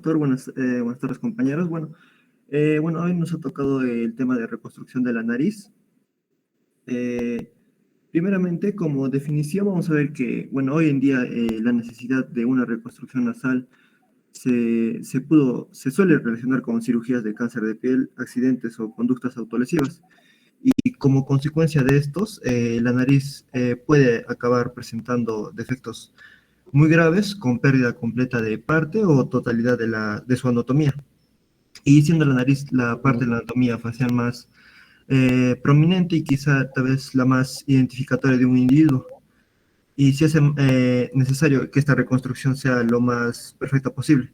doctor. Buenas tardes, compañeros. Hoy nos ha tocado el tema de reconstrucción de la nariz. Eh, Primeramente, como definición, vamos a ver que, hoy en día la necesidad de una reconstrucción nasal se suele relacionar con cirugías de cáncer de piel, accidentes o conductas autolesivas. Y como consecuencia de estos, la nariz puede acabar presentando defectos muy graves con pérdida completa de parte o totalidad de su anatomía. Y siendo la nariz la parte de la anatomía facial más prominente y quizá tal vez la más identificatoria de un individuo. Y si es necesario que esta reconstrucción sea lo más perfecta posible.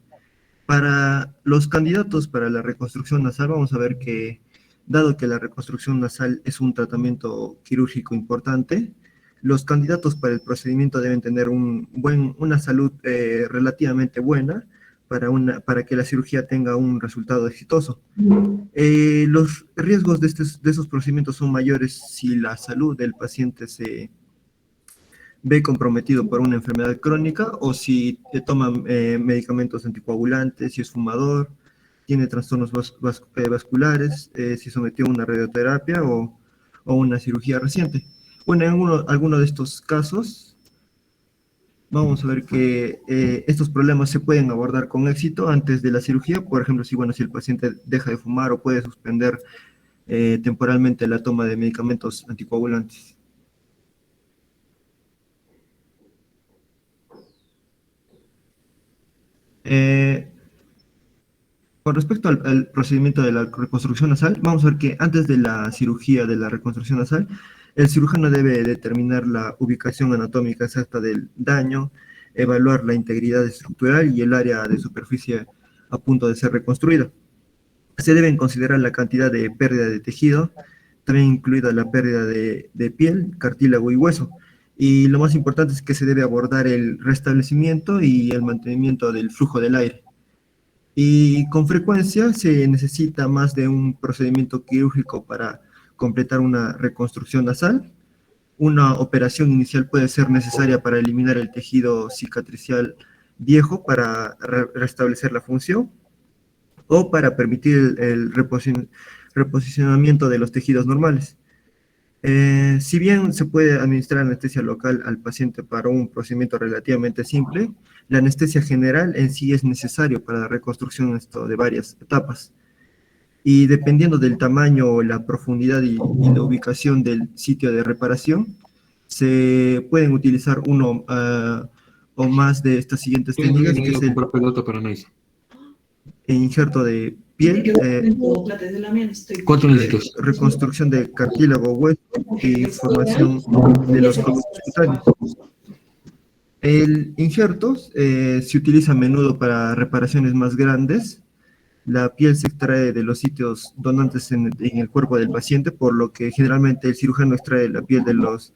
Para los candidatos para la reconstrucción nasal, vamos a ver que, dado que la reconstrucción nasal es un tratamiento quirúrgico importante, los candidatos para el procedimiento deben tener una salud relativamente buena para que la cirugía tenga un resultado exitoso. Los riesgos de esos procedimientos son mayores si la salud del paciente se ve comprometido por una enfermedad crónica o si toma medicamentos anticoagulantes, si es fumador, tiene trastornos vasculares, si sometió a una radioterapia o una cirugía reciente. Bueno, en alguno de estos casos, vamos a ver que estos problemas se pueden abordar con éxito antes de la cirugía. Por ejemplo, si el paciente deja de fumar o puede suspender temporalmente la toma de medicamentos anticoagulantes. Con respecto al procedimiento de la reconstrucción nasal, vamos a ver que antes de la cirugía de la reconstrucción nasal, el cirujano debe determinar la ubicación anatómica exacta del daño, evaluar la integridad estructural y el área de superficie a punto de ser reconstruida. Se deben considerar la cantidad de pérdida de tejido, también incluida la pérdida de piel, cartílago y hueso. Y lo más importante es que se debe abordar el restablecimiento y el mantenimiento del flujo del aire. Y con frecuencia se necesita más de un procedimiento quirúrgico para completar una reconstrucción nasal. Una operación inicial puede ser necesaria para eliminar el tejido cicatricial viejo para restablecer la función o para permitir el reposicionamiento de los tejidos normales. Si bien se puede administrar anestesia local al paciente para un procedimiento relativamente simple, la anestesia general en sí es necesario para la reconstrucción de varias etapas. Y dependiendo del tamaño, la profundidad y la ubicación del sitio de reparación, se pueden utilizar uno o más de estas siguientes técnicas, que es el injerto de piel, reconstrucción de cartílago, hueso y formación de los glóbulos cutáneos. El injerto se utiliza a menudo para reparaciones más grandes. La piel se extrae de los sitios donantes en el cuerpo del paciente, por lo que generalmente el cirujano extrae la piel de las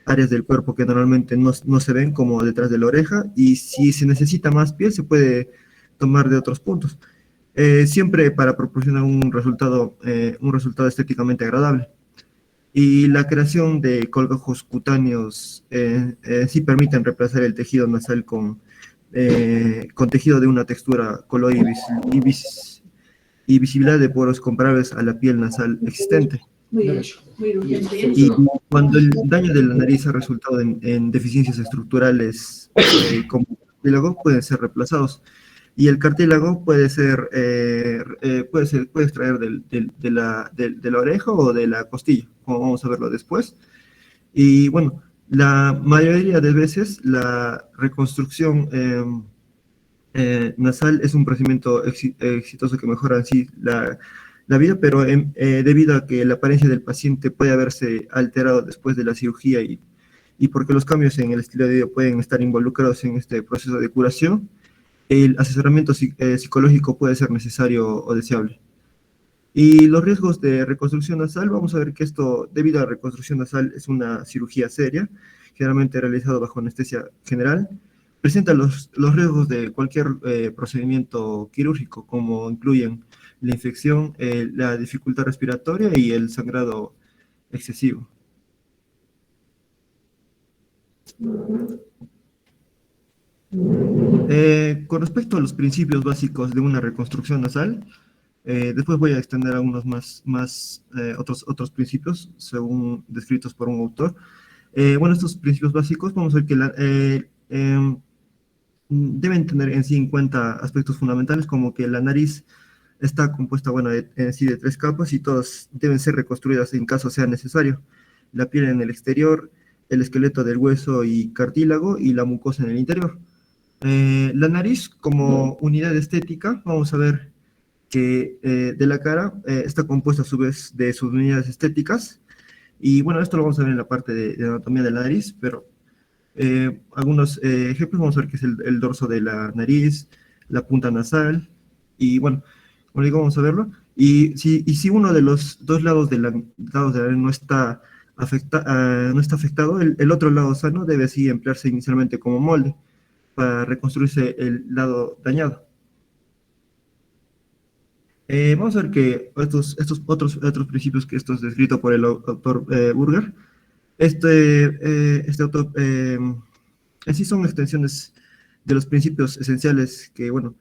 áreas del cuerpo que normalmente no se ven, como detrás de la oreja, y si se necesita más piel se puede tomar de otros puntos. Siempre para proporcionar un resultado estéticamente agradable. Y la creación de colgajos cutáneos sí permiten reemplazar el tejido nasal con tejido de una textura, color y visibilidad de poros comparables a la piel nasal existente. Y cuando el daño de la nariz ha resultado en deficiencias estructurales como el cartílago, pueden ser reemplazados. Y el cartílago puede extraer de la oreja o de la costilla, como vamos a verlo después. Y bueno, la mayoría de veces la reconstrucción nasal es un procedimiento exitoso que mejora así la vida, pero debido a que la apariencia del paciente puede haberse alterado después de la cirugía y porque los cambios en el estilo de vida pueden estar involucrados en este proceso de curación, el asesoramiento psicológico puede ser necesario o deseable. Y los riesgos de reconstrucción nasal, vamos a ver que esto, debido a la reconstrucción nasal, es una cirugía seria, generalmente realizada bajo anestesia general. Presenta los riesgos de cualquier procedimiento quirúrgico, como incluyen la infección, la dificultad respiratoria y el sangrado excesivo. Con respecto a los principios básicos de una reconstrucción nasal, después voy a extender algunos otros principios, según descritos por un autor. Bueno, estos principios básicos, vamos a ver que deben tener en sí en cuenta aspectos fundamentales, como que la nariz está compuesta, bueno, en sí de tres capas y todas deben ser reconstruidas en caso sea necesario. La piel en el exterior, el esqueleto del hueso y cartílago y la mucosa en el interior. La nariz como unidad estética, vamos a ver que de la cara está compuesta a su vez de sus unidades estéticas. Y bueno, esto lo vamos a ver en la parte de anatomía de la nariz, pero algunos ejemplos, vamos a ver que es el dorso de la nariz, la punta nasal, y bueno, como digo, vamos a verlo. Y si uno de los dos lados lados de la nariz no está afectado, el otro lado sano debe así emplearse inicialmente como molde para reconstruirse el lado dañado. Vamos a ver que estos otros principios que esto es descrito por el autor Burger, este autor en sí son extensiones de los principios esenciales que, bueno,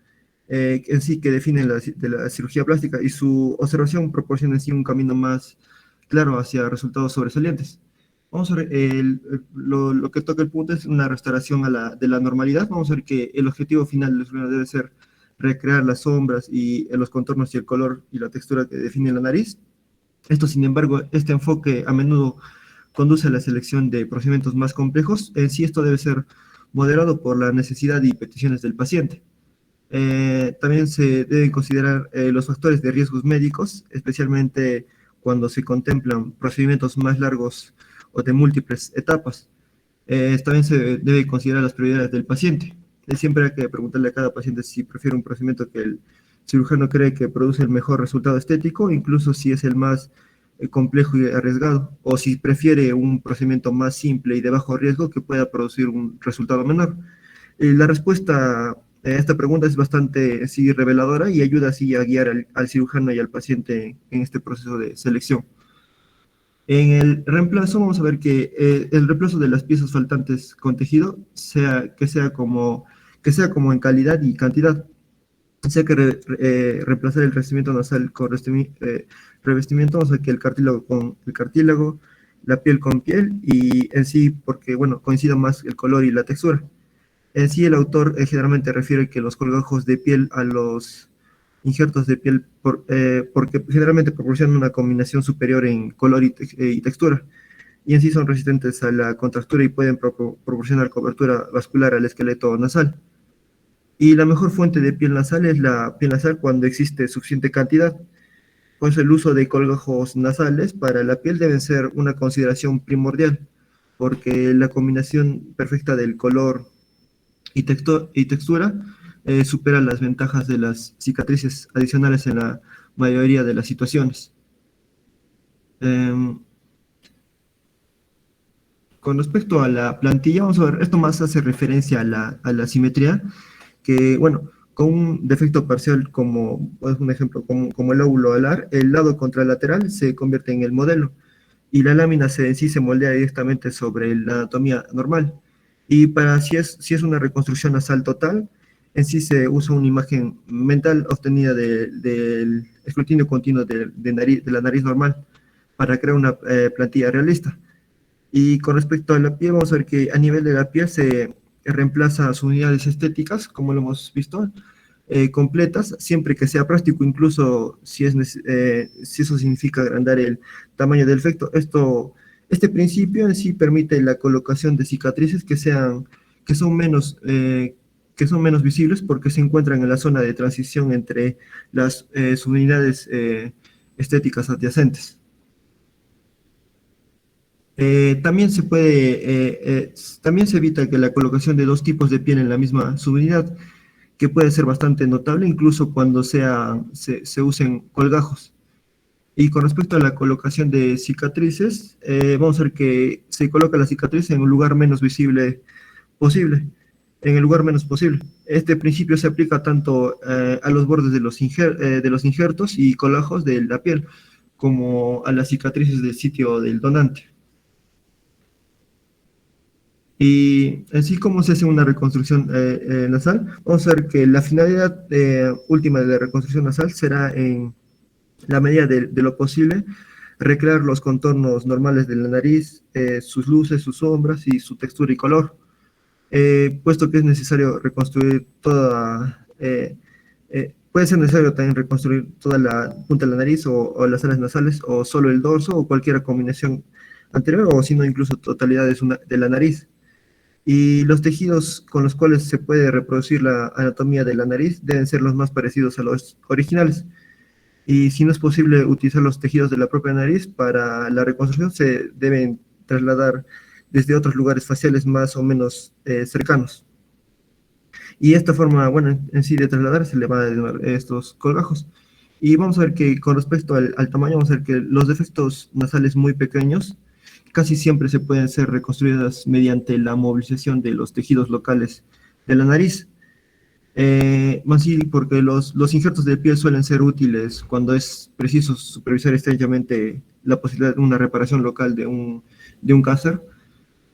en sí que definen de la cirugía plástica y su observación proporciona en sí un camino más claro hacia resultados sobresalientes. Vamos a ver, lo que toca el punto es una restauración de la normalidad. Vamos a ver que el objetivo final del cirujano debe ser recrear las sombras y los contornos y el color y la textura que define la nariz. Esto, sin embargo, este enfoque a menudo conduce a la selección de procedimientos más complejos. En sí, esto debe ser moderado por la necesidad y peticiones del paciente. También se deben considerar los factores de riesgos médicos, especialmente cuando se contemplan procedimientos más largos o de múltiples etapas. También se debe considerar las prioridades del paciente. Siempre hay que preguntarle a cada paciente si prefiere un procedimiento que el cirujano cree que produce el mejor resultado estético, incluso si es el más complejo y arriesgado, o si prefiere un procedimiento más simple y de bajo riesgo que pueda producir un resultado menor. La respuesta a esta pregunta es bastante sí, reveladora y ayuda así a guiar al cirujano y al paciente en este proceso de selección. En el reemplazo vamos a ver que el reemplazo de las piezas faltantes con tejido que sea como en calidad y cantidad. Sea que reemplazar el revestimiento nasal con revestimiento, o sea que el cartílago con el cartílago, la piel con piel, y en sí, porque bueno, coincida más el color y la textura. En sí, el autor generalmente refiere que los colgajos de piel a los injertos de piel porque generalmente proporcionan una combinación superior en color y textura, y en sí son resistentes a la contractura y pueden proporcionar cobertura vascular al esqueleto nasal. Y la mejor fuente de piel nasal es la piel nasal cuando existe suficiente cantidad. Por eso el uso de colgajos nasales para la piel debe ser una consideración primordial, porque la combinación perfecta del color y textura supera las ventajas de las cicatrices adicionales en la mayoría de las situaciones. Eh, con respecto a la plantilla, vamos a ver, esto más hace referencia a la simetría, que, bueno, con un defecto parcial como, pues, un ejemplo, como el óvulo alar, el lado contralateral se convierte en el modelo y la lámina en sí se moldea directamente sobre la anatomía normal. Y para si es una reconstrucción nasal total, en sí se usa una imagen mental obtenida del escrutinio continuo de la nariz normal para crear una plantilla realista. Y con respecto a la piel, vamos a ver que a nivel de la piel se reemplaza sus unidades estéticas, como lo hemos visto, completas, siempre que sea práctico, incluso si eso significa agrandar el tamaño del efecto. Este principio en sí permite la colocación de cicatrices que son menos, eh, que son menos visibles porque se encuentran en la zona de transición entre las subunidades estéticas adyacentes. También se evita que la colocación de dos tipos de piel en la misma subunidad, que puede ser bastante notable incluso cuando se usen colgajos. Y con respecto a la colocación de cicatrices, vamos a ver que se coloca la cicatriz en un lugar menos visible posible, en el lugar menos posible. Este principio se aplica tanto a los bordes de los injertos y colajos de la piel, como a las cicatrices del sitio del donante. Y así como se hace una reconstrucción nasal, vamos a ver que la finalidad última de la reconstrucción nasal será en la medida de lo posible recrear los contornos normales de la nariz, sus luces, sus sombras y su textura y color, puesto que es necesario reconstruir toda, puede ser necesario también reconstruir toda la punta de la nariz o las alas nasales o solo el dorso o cualquier combinación anterior o si no incluso totalidad de la nariz. Y los tejidos con los cuales se puede reproducir la anatomía de la nariz deben ser los más parecidos a los originales. Y si no es posible utilizar los tejidos de la propia nariz para la reconstrucción, se deben trasladar desde otros lugares faciales más o menos cercanos. Y esta forma, bueno, en sí de trasladar se le va a denominar estos colgajos. Y vamos a ver que con respecto al tamaño, vamos a ver que los defectos nasales muy pequeños casi siempre se pueden ser reconstruidas mediante la movilización de los tejidos locales de la nariz. Más sí, porque los injertos de piel suelen ser útiles cuando es preciso supervisar estrechamente la posibilidad de una reparación local de un cáncer.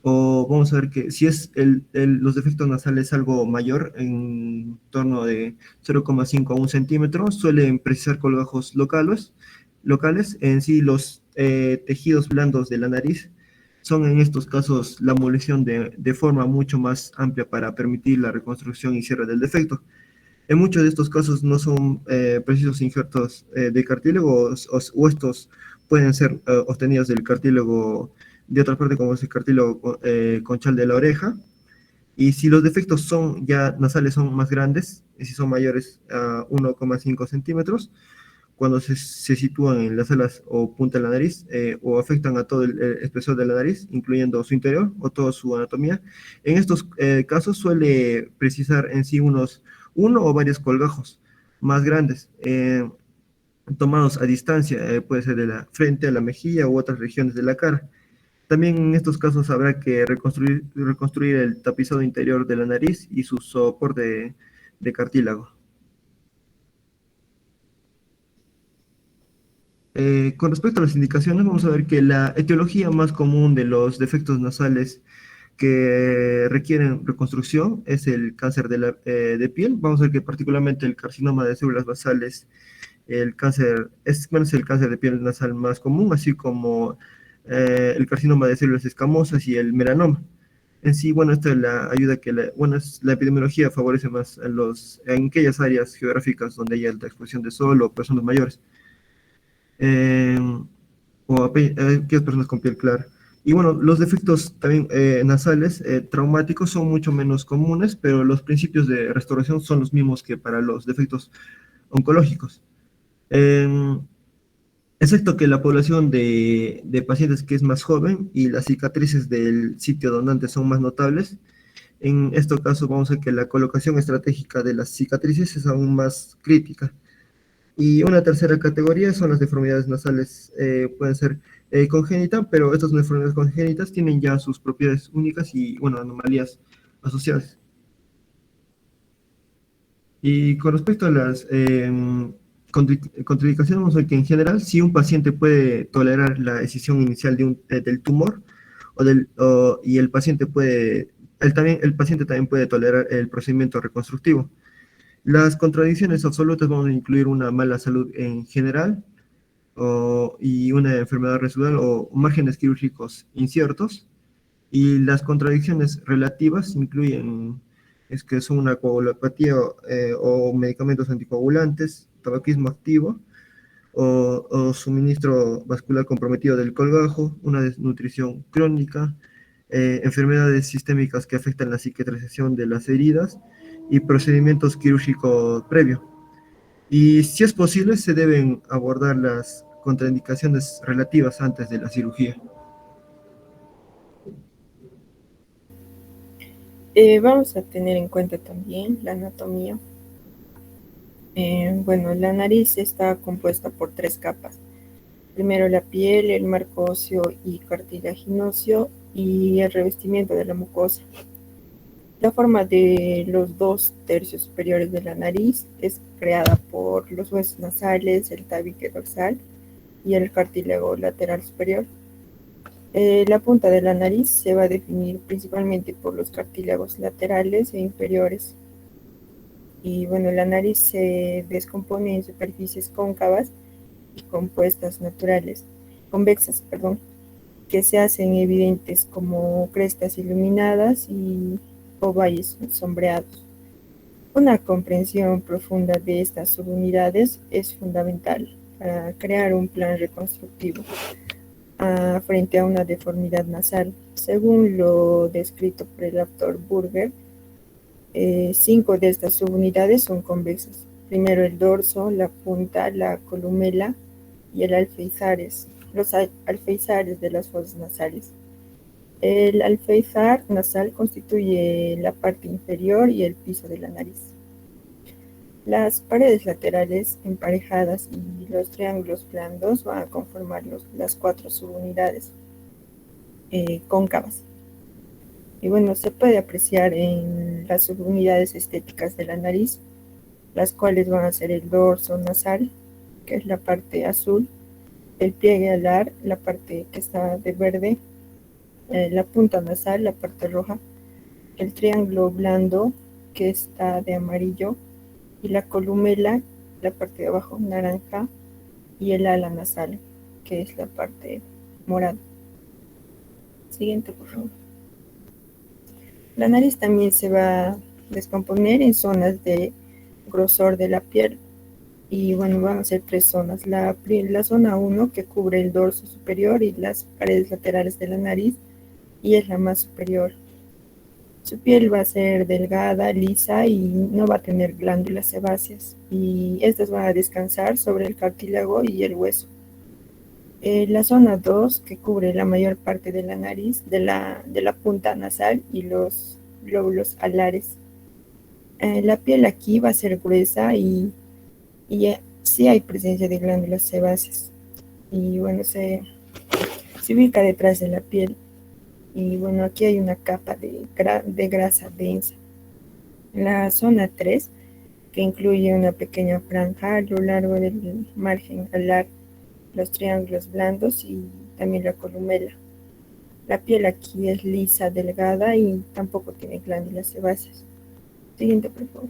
O vamos a ver que si es los defectos nasales algo mayor, en torno de 0,5 a 1 centímetro, suelen precisar colgajos locales. En sí, los tejidos blandos de la nariz son en estos casos la movilización de forma mucho más amplia para permitir la reconstrucción y cierre del defecto. En muchos de estos casos no son precisos injertos de cartílago o estos pueden ser obtenidos del cartílago de otra parte como es el cartílago conchal de la oreja. Y si los defectos son ya nasales son más grandes, si son mayores a 1,5 centímetros, cuando se sitúan en las alas o punta de la nariz o afectan a todo el espesor de la nariz, incluyendo su interior o toda su anatomía. En estos casos suele precisar en sí uno o varios colgajos más grandes, tomados a distancia, puede ser de la frente a la mejilla u otras regiones de la cara. También en estos casos habrá que reconstruir el tapizado interior de la nariz y su soporte de cartílago. Con respecto a las indicaciones, vamos a ver que la etiología más común de los defectos nasales que requieren reconstrucción es el cáncer de piel. Vamos a ver que particularmente el carcinoma de células basales, el cáncer, bueno, es el cáncer de piel nasal más común, así como el carcinoma de células escamosas y el melanoma. En sí, bueno, esto es la ayuda que, bueno, la epidemiología favorece más en aquellas áreas geográficas donde hay alta exposición de sol o personas mayores eh, o aquellas personas con piel clara. Y bueno, los defectos también nasales traumáticos son mucho menos comunes, pero los principios de restauración son los mismos que para los defectos oncológicos. Eh, Excepto que la población de pacientes que es más joven y las cicatrices del sitio donante son más notables, en este caso vamos a ver que la colocación estratégica de las cicatrices es aún más crítica. Y una tercera categoría son las deformidades nasales, pueden ser congénitas, pero estas deformidades congénitas tienen ya sus propiedades únicas y, bueno, anomalías asociadas. Y con respecto a las contraindicaciones, vamos a ver que en general, si un paciente puede tolerar la decisión inicial del tumor, y el paciente el paciente también puede tolerar el procedimiento reconstructivo. Las contradicciones absolutas van a incluir una mala salud en general y una enfermedad residual o márgenes quirúrgicos inciertos. Y las contradicciones relativas incluyen es que son una coagulopatía o medicamentos anticoagulantes, tabaquismo activo o suministro vascular comprometido del colgajo, una desnutrición crónica, enfermedades sistémicas que afectan la cicatrización de las heridas y procedimientos quirúrgicos previos. Y si es posible, se deben abordar las contraindicaciones relativas antes de la cirugía. Vamos a tener en cuenta también la anatomía. Bueno, la nariz está compuesta por tres capas. Primero la piel, el marco óseo y cartilaginoso y el revestimiento de la mucosa. La forma de los dos tercios superiores de la nariz es creada por los huesos nasales, el tabique dorsal y el cartílago lateral superior. La punta de la nariz se va a definir principalmente por los cartílagos laterales e inferiores. Y bueno, la nariz se descompone en superficies cóncavas y compuestas naturales, convexas, perdón, que se hacen evidentes como crestas iluminadas o valles sombreados. Una comprensión profunda de estas subunidades es fundamental para crear un plan reconstructivo frente a una deformidad nasal. Según lo descrito por el autor Burger, 5 de estas subunidades son convexas. Primero el dorso, la punta, la columela y el alféizares, los alféizares de las fosas nasales. El alféizar nasal constituye la parte inferior y el piso de la nariz. Las paredes laterales emparejadas y los triángulos blandos van a conformar las 4 subunidades cóncavas. Y bueno, se puede apreciar en las subunidades estéticas de la nariz, las cuales van a ser el dorso nasal, que es la parte azul, el pliegue alar, la parte que está de verde, la punta nasal, la parte roja, el triángulo blando, que está de amarillo, y la columela, la parte de abajo naranja, y el ala nasal, que es la parte morada. Siguiente, por favor. La nariz también se va a descomponer en zonas de grosor de la piel. Y bueno, van a ser 3 zonas. La zona 1, que cubre el dorso superior y las paredes laterales de la nariz, y es la más superior. Su piel va a ser delgada, lisa y no va a tener glándulas sebáceas. Y estas van a descansar sobre el cartílago y el hueso. La zona 2, que cubre la mayor parte de la nariz, de la punta nasal y los glóbulos alares. La piel aquí va a ser gruesa y sí hay presencia de glándulas sebáceas. Y bueno, se ubica detrás de la piel. Y bueno, aquí hay una capa de grasa densa. La zona 3, que incluye una pequeña franja a lo largo del margen alar, los triángulos blandos y también la columela. La piel aquí es lisa, delgada y tampoco tiene glándulas sebáceas. Siguiente, por favor.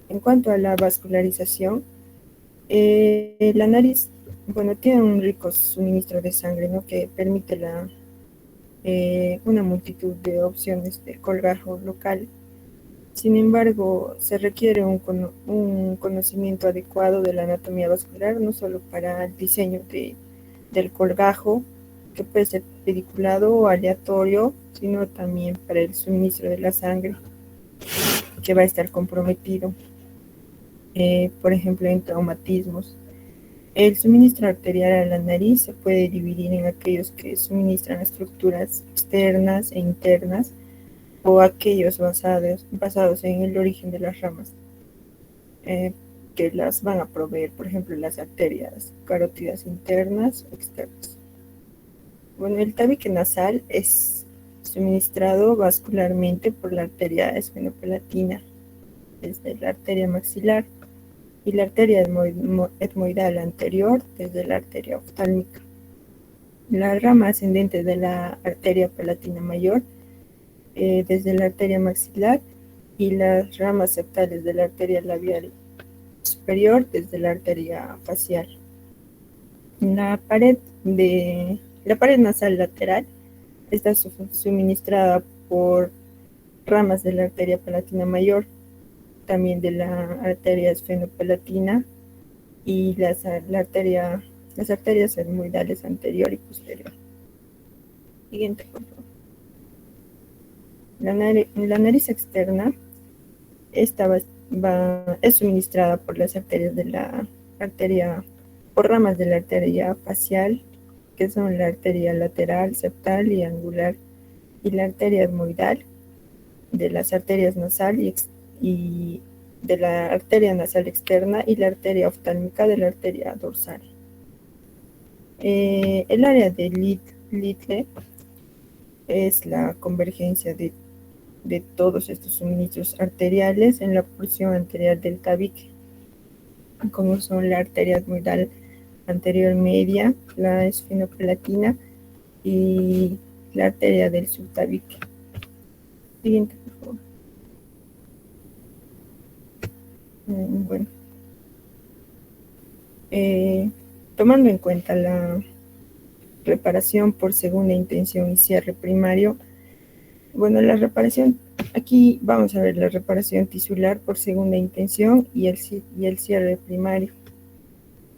En cuanto a la vascularización, la nariz, bueno, tiene un rico suministro de sangre, ¿no?, que permite una multitud de opciones de colgajo local. Sin embargo, se requiere un conocimiento adecuado de la anatomía vascular, no solo para el diseño del colgajo, que puede ser pediculado o aleatorio, sino también para el suministro de la sangre, que va a estar comprometido, por ejemplo, en traumatismos. El suministro arterial a la nariz se puede dividir en aquellos que suministran estructuras externas e internas, o aquellos basados en el origen de las ramas, que las van a proveer, por ejemplo, las arterias carótidas internas o externas. Bueno, el tabique nasal es suministrado vascularmente por la arteria esfenopalatina, desde la arteria maxilar, y la arteria etmoidal anterior, desde la arteria oftálmica. La rama ascendente de la arteria palatina mayor, desde la arteria maxilar, y las ramas septales de la arteria labial superior, desde la arteria facial. La pared nasal lateral está suministrada por ramas de la arteria palatina mayor, también de la arteria esfenopalatina y las arterias etmoidales anterior y posterior. Siguiente, por favor. La nariz externa, esta es suministrada por las arterias por ramas de la arteria facial, que son la arteria lateral, septal y angular, y la arteria etmoidal, de las arterias nasal y de la arteria nasal externa, y la arteria oftálmica de la arteria dorsal. El área de Little es la convergencia de todos estos suministros arteriales en la porción anterior del tabique, como son la arteria etmoidal anterior media, la esfenopalatina y la arteria del subtabique. Siguiente, por favor. Bueno, tomando en cuenta la reparación por segunda intención y cierre primario, bueno, la reparación, aquí vamos a ver la reparación tisular por segunda intención y el cierre primario.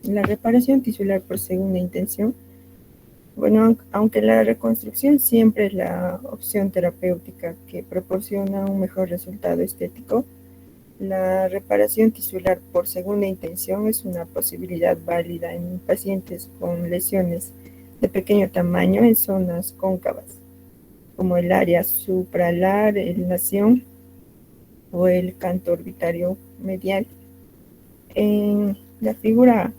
La reparación tisular por segunda intención, bueno, aunque la reconstrucción siempre es la opción terapéutica que proporciona un mejor resultado estético, la reparación tisular por segunda intención es una posibilidad válida en pacientes con lesiones de pequeño tamaño en zonas cóncavas, como el área supralar, el nación o el canto orbitario medial. En la figura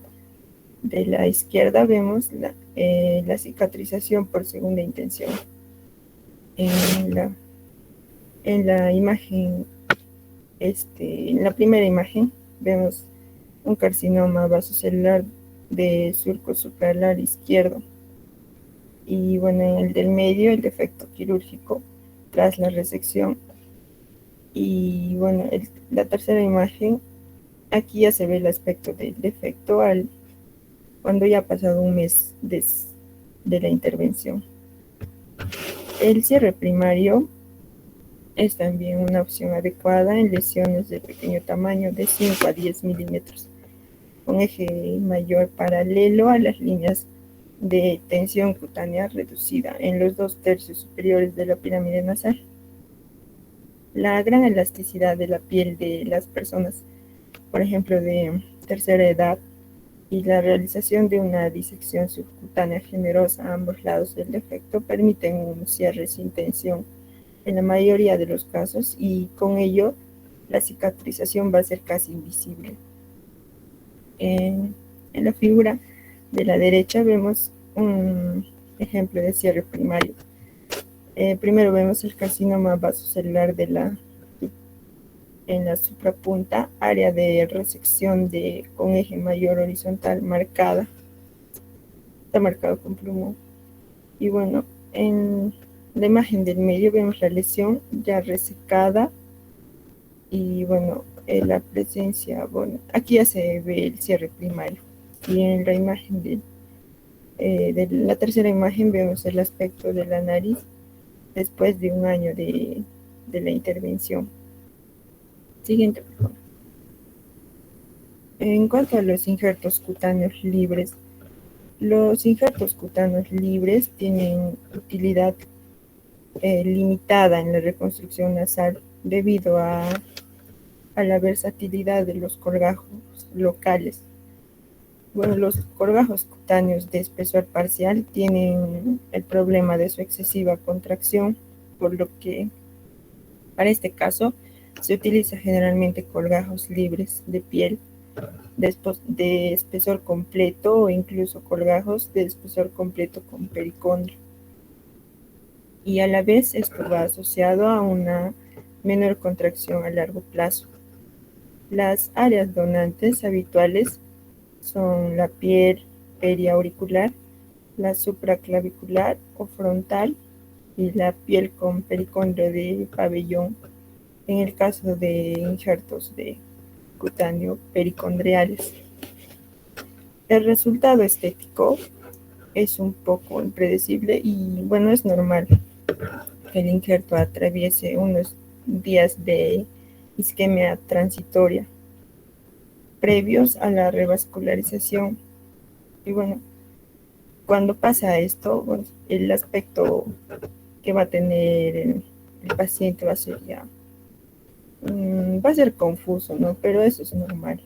de la izquierda vemos la cicatrización por segunda intención. En la imagen, en la primera imagen vemos un carcinoma vasocelular de surco supralar izquierdo. Y bueno, en el del medio, el defecto quirúrgico tras la resección. Y bueno, la tercera imagen, aquí ya se ve el aspecto del defecto cuando ya ha pasado un mes de la intervención. El cierre primario es también una opción adecuada en lesiones de pequeño tamaño de 5 a 10 milímetros, con eje mayor paralelo a las líneas de tensión cutánea reducida en los 2/3 superiores de la pirámide nasal. La gran elasticidad de la piel de las personas, por ejemplo, de tercera edad, y la realización de una disección subcutánea generosa a ambos lados del defecto permiten un cierre sin tensión en la mayoría de los casos, y con ello la cicatrización va a ser casi invisible. En la figura de la derecha vemos un ejemplo de cierre primario. Primero vemos el carcinoma vasocelular en la suprapunta, área de resección con eje mayor horizontal marcada. Está marcado con plumón. Y bueno, en la imagen del medio vemos la lesión ya resecada. Y bueno, la presencia, bueno, aquí ya se ve el cierre primario. Y en la imagen de la tercera imagen vemos el aspecto de la nariz después de un año de la intervención. Siguiente, por favor. En cuanto a los injertos cutáneos libres, los injertos cutáneos libres tienen utilidad limitada en la reconstrucción nasal debido a la versatilidad de los colgajos locales. Bueno, los colgajos cutáneos de espesor parcial tienen el problema de su excesiva contracción, por lo que para este caso se utiliza generalmente colgajos libres de piel de espesor completo o incluso colgajos de espesor completo con pericondrio. Y a la vez esto va asociado a una menor contracción a largo plazo. Las áreas donantes habituales son la piel periauricular, la supraclavicular o frontal y la piel con pericondrio de pabellón, en el caso de injertos de cutáneo pericondriales. El resultado estético es un poco impredecible y bueno, es normal que el injerto atraviese unos días de isquemia transitoria previos a la revascularización. Y bueno, cuando pasa esto, bueno, el aspecto que va a tener el paciente va a ser va a ser confuso, ¿no? Pero eso es normal.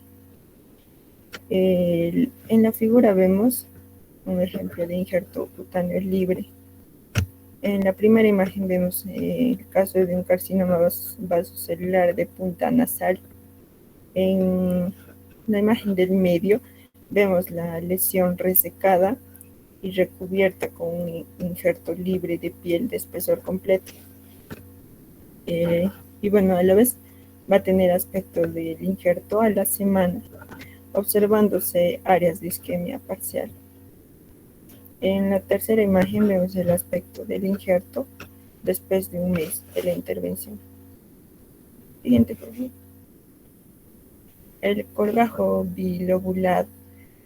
En la figura vemos un ejemplo de injerto cutáneo libre. En la primera imagen vemos el caso de un carcinoma vasocelular de punta nasal. En la imagen del medio vemos la lesión resecada y recubierta con un injerto libre de piel de espesor completo. Y bueno, a la vez va a tener aspecto del injerto a la semana. observándose áreas de isquemia parcial. En la tercera imagen vemos el aspecto del injerto después de un mes de la intervención. Siguiente, por favor. El colgajo bilobulado.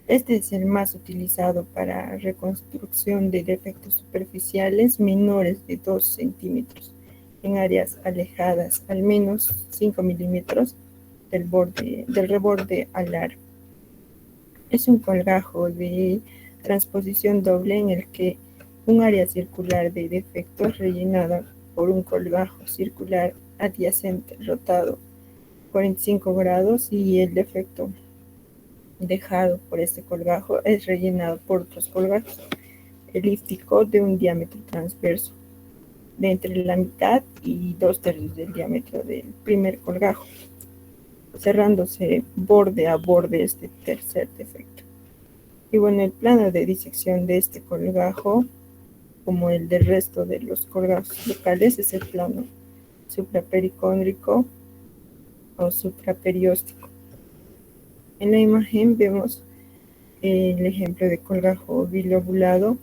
Este es el más utilizado para reconstrucción de defectos superficiales menores de 2 centímetros en áreas alejadas al menos 5 milímetros del reborde alar. Es un colgajo de transposición doble en el que un área circular de defecto es rellenada por un colgajo circular adyacente rotado 45 grados y el defecto dejado por este colgajo es rellenado por otros colgajos elípticos de un diámetro transverso de entre la mitad y 2/3 del diámetro del primer colgajo, cerrándose borde a borde este tercer defecto. Y bueno, el plano de disección de este colgajo, como el del resto de los colgajos locales, es el plano suprapericóndrico o supraperióstico. En la imagen vemos el ejemplo de colgajo bilobulado.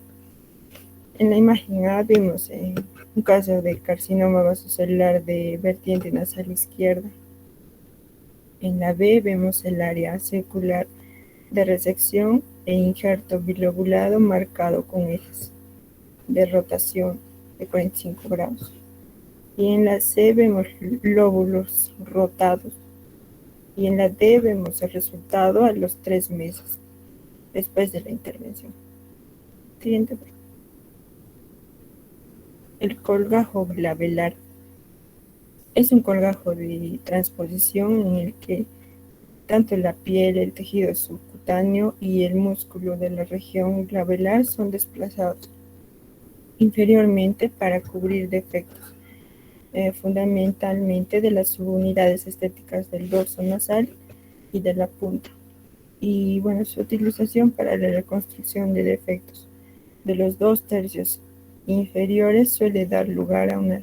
En la imagen A vemos un caso de carcinoma vasocelular de vertiente nasal izquierda. En la B vemos el área circular de resección e injerto bilobulado marcado con ejes de rotación de 45 grados. Y en la C vemos lóbulos rotados. Y en la D vemos el resultado a los 3 meses después de la intervención. Siguiente. El colgajo glabelar es un colgajo de transposición en el que tanto la piel, el tejido subcutáneo y el músculo de la región glabelar son desplazados inferiormente para cubrir defectos, fundamentalmente de las subunidades estéticas del dorso nasal y de la punta. Y bueno, su utilización para la reconstrucción de defectos de los 2/3 inferiores suele dar lugar a una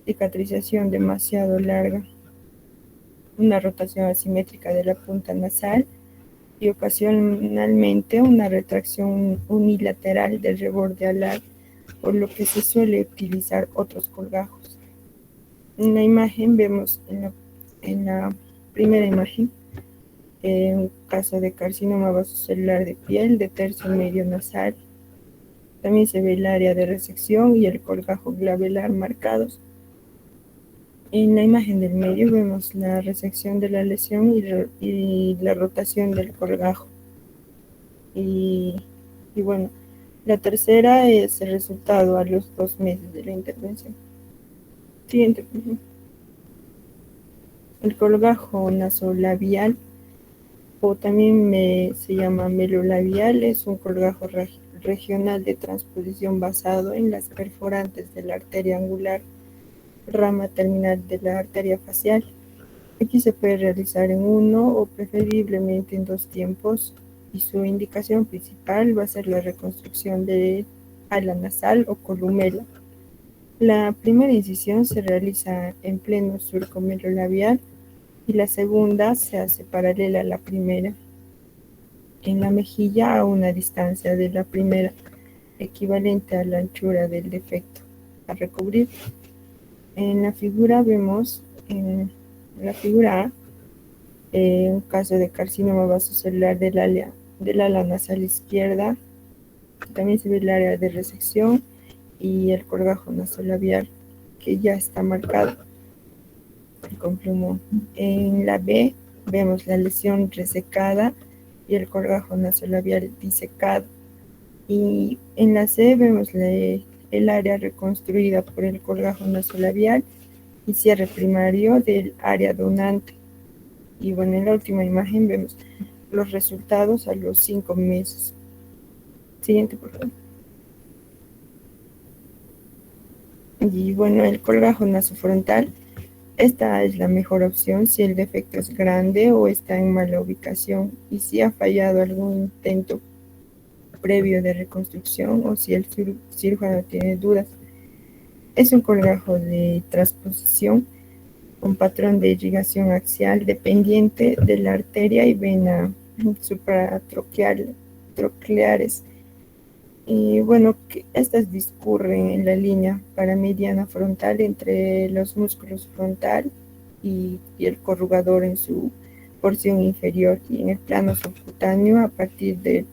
cicatrización demasiado larga, una rotación asimétrica de la punta nasal y ocasionalmente una retracción unilateral del reborde alar, por lo que se suele utilizar otros colgajos. En la imagen vemos, en la primera imagen, un caso de carcinoma vasocelular de piel de tercio medio nasal. También se ve el área de resección y el colgajo glabelar marcados. En la imagen del medio vemos la resección de la lesión y la rotación del colgajo. Y bueno, la tercera es el resultado a los 2 meses de la intervención. Siguiente. El colgajo nasolabial, o también se llama melolabial, es un colgajo regional de transposición basado en las perforantes de la arteria angular, rama terminal de la arteria facial. Aquí se puede realizar en uno o preferiblemente en 2 tiempos, y su indicación principal va a ser la reconstrucción de ala nasal o columela. La primera incisión se realiza en pleno surco melolabial y la segunda se hace paralela a la primera, en la mejilla a una distancia de la primera, equivalente a la anchura del defecto a recubrir. En la figura vemos, en la figura A, un caso de carcinoma vasocelular del ala nasal izquierda. También se ve el área de resección y el colgajo nasolabial que ya está marcado con plumón. En la B vemos la lesión resecada y el colgajo nasolabial disecado. Y en la C vemos el área reconstruida por el colgajo nasolabial y cierre primario del área donante. Y bueno, en la última imagen vemos los resultados a los 5 meses. Siguiente, por favor. Y bueno, el colgajo nasofrontal, esta es la mejor opción si el defecto es grande o está en mala ubicación y si ha fallado algún intento previo de reconstrucción o si el cirujano tiene dudas. Es un colgajo de transposición con patrón de irrigación axial dependiente de la arteria y vena supratroqueares. Y bueno, que estas discurren en la línea paramediana frontal entre los músculos frontal y el corrugador en su porción inferior y en el plano subcutáneo a partir del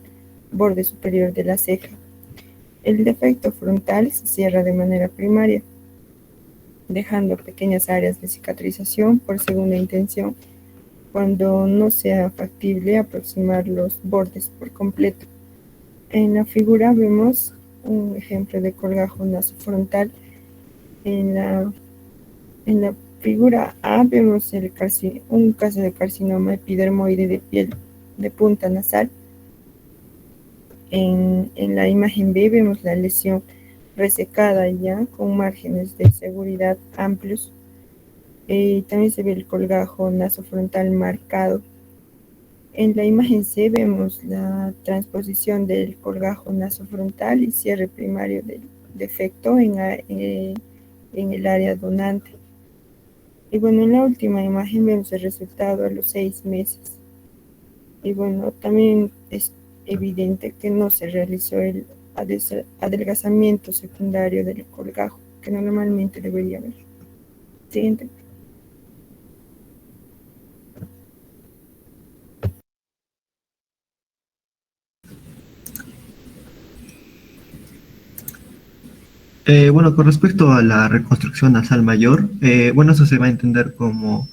borde superior de la ceja. El defecto frontal se cierra de manera primaria, dejando pequeñas áreas de cicatrización por segunda intención, cuando no sea factible aproximar los bordes por completo. En la figura vemos un ejemplo de colgajo nasofrontal. En la figura A vemos un caso de carcinoma epidermoide de piel de punta nasal. En la imagen B vemos la lesión resecada ya con márgenes de seguridad amplios. También se ve el colgajo nasofrontal marcado. En la imagen C vemos la transposición del colgajo nasofrontal y cierre primario del defecto en el área donante. Y bueno, en la última imagen vemos el resultado a los 6 meses. Y bueno, también es evidente que no se realizó el adelgazamiento secundario del colgajo, que normalmente debería haber. Siguiente. Bueno, con respecto a la reconstrucción nasal mayor, bueno, eso se va a entender como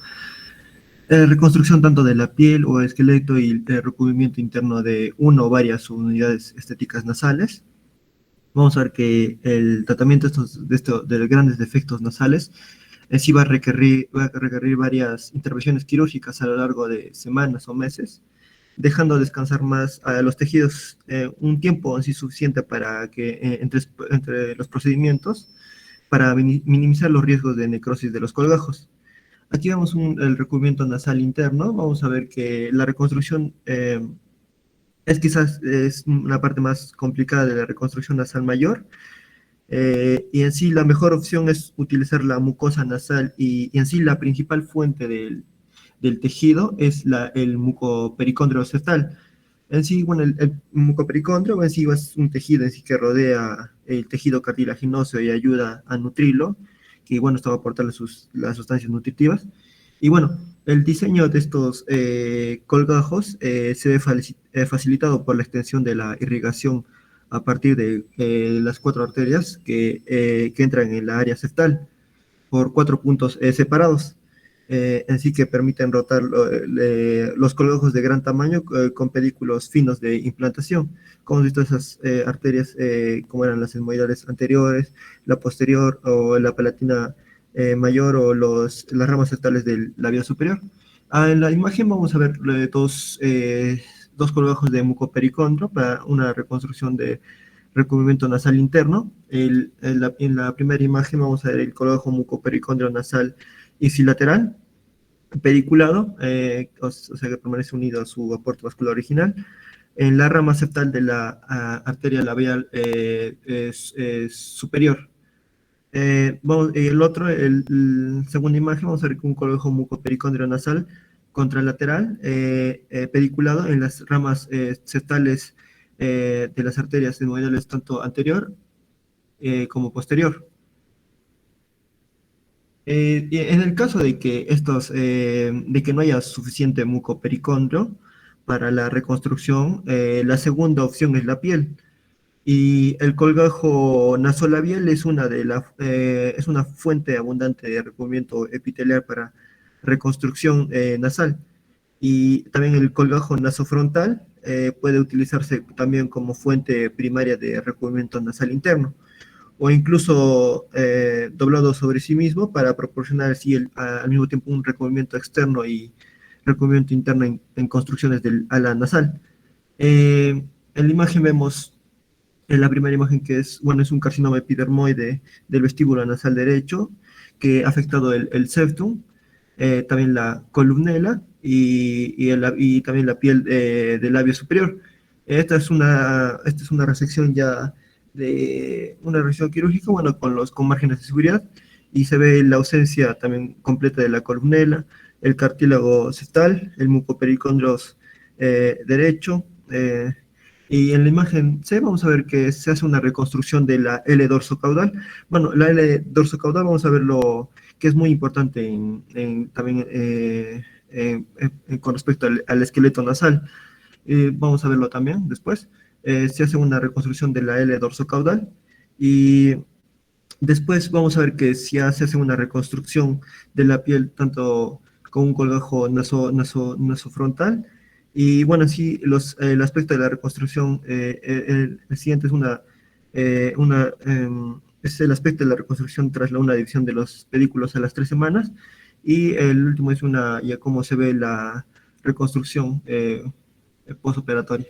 reconstrucción tanto de la piel o esqueleto y el recubrimiento interno de una o varias unidades estéticas nasales. Vamos a ver que el tratamiento de los grandes defectos nasales sí va a requerir varias intervenciones quirúrgicas a lo largo de semanas o meses, dejando descansar más a los tejidos un tiempo así suficiente para que entre los procedimientos para minimizar los riesgos de necrosis de los colgajos. Aquí vemos el recubrimiento nasal interno. Vamos a ver que la reconstrucción es quizás una parte más complicada de la reconstrucción nasal mayor. Y en sí la mejor opción es utilizar la mucosa nasal y en sí la principal fuente del tejido es el mucopericondrio septal. En sí, bueno, el mucopericondrio en sí es un tejido en sí que rodea el tejido cartilaginoso y ayuda a nutrirlo, que bueno, esto va a aportarle las sustancias nutritivas. Y bueno, el diseño de estos colgajos se ve facilitado por la extensión de la irrigación a partir de las 4 arterias que entran en la área septal por 4 puntos separados, en sí que permiten rotar los colgajos de gran tamaño con pedículos finos de implantación. Como hemos visto esas arterias, como eran las etmoidales anteriores, la posterior o la palatina mayor o las ramas septales del labio superior. En la imagen vamos a ver dos colgajos de mucopericondrio para una reconstrucción de recubrimiento nasal interno. En la primera imagen vamos a ver el colgajo mucopericondrio nasal ipsilateral, pediculado, o sea que permanece unido a su aporte vascular original. En la rama septal de la arteria labial superior. Segunda imagen, vamos a ver un colgajo mucopericondrio nasal contralateral, pediculado en las ramas septales de las arterias etmoidales tanto anterior como posterior. Y en el caso de que de que no haya suficiente mucopericondrio para la reconstrucción, la segunda opción es la piel. Y el colgajo nasolabial es es una fuente abundante de recubrimiento epitelial para reconstrucción nasal. Y también el colgajo nasofrontal puede utilizarse también como fuente primaria de recubrimiento nasal interno, o incluso doblado sobre sí mismo para proporcionar así al mismo tiempo un recubrimiento externo y recubrimiento interno en construcciones del ala nasal. En la imagen vemos en la primera imagen que es un carcinoma epidermoide del vestíbulo nasal derecho que ha afectado el septum, también la columela y también la piel del labio superior. Esta es una resección ya de una resección quirúrgica, con márgenes de seguridad, y se ve la ausencia también completa de la columela, el cartílago septal, el mucopericondrios derecho. Y en la imagen C vamos a ver que se hace una reconstrucción de la L dorsocaudal. Bueno, la L dorsocaudal vamos a ver lo que es muy importante también con respecto al esqueleto nasal. Vamos a verlo también después. Se hace una reconstrucción de la L dorsocaudal y después vamos a ver que ya se hace una reconstrucción de la piel tanto con un colgajo nasofrontal. Y bueno, sí, el aspecto de la reconstrucción, el siguiente es es el aspecto de la reconstrucción tras una división de los pedículos a las 3 semanas. Y el último es ya cómo se ve la reconstrucción postoperatoria.